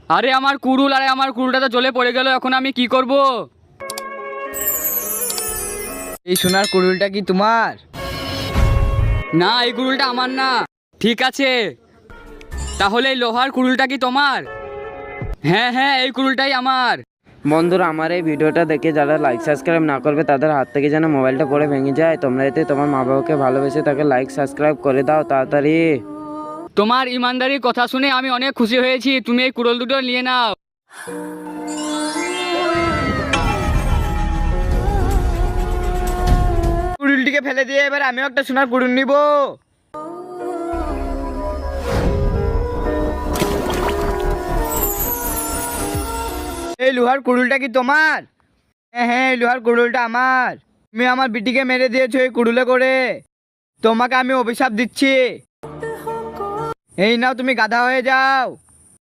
আরে আমার কুড়ুল, আরে আমার কুড়ুলটা তো জ্বলে পড়ে গেল, এখন আমি কি করব? এই সোনার কুড়ুলটা কি তোমার? না, এই কুড়ুলটা আমার না। ঠিক আছে, তাহলে এই লোহার কুড়ুলটা কি তোমার? হ্যাঁ হ্যাঁ, এই কুড়ুলটাই আমার। বন্ধুরা, আমার এই ভিডিওটা দেখে যারা লাইক সাবস্ক্রাইব না করবে তাদের হাত থেকে যেন মোবাইলটা পড়ে ভেঙে যায়। তোমরা এতে তোমার মা বাবাকে ভালোবেসে তাকে লাইক সাবস্ক্রাইব করে দাও তাড়াতাড়ি। তোমার ইমানদারির কথা শুনে আমি অনেক খুশি হয়েছি, তুমি এই কুড়ুল দুটো নিয়ে নাও। কুড়ুলটিকে ফেলে দিয়ে এবার আমিও একটা সোনার কুড়ুল নিব। এই লোহার কুড়ুলটা কি তোমার? হ্যাঁ হ্যাঁ, এই লোহার কুড়ুলটা আমার। তুমি আমার বিটিকে মেরে দিয়েছো এই কুড়ুলে করে। তোমাকে আমি অভিশাপ দিচ্ছি। এই নাও, তুমি গাধা হয়ে যাও।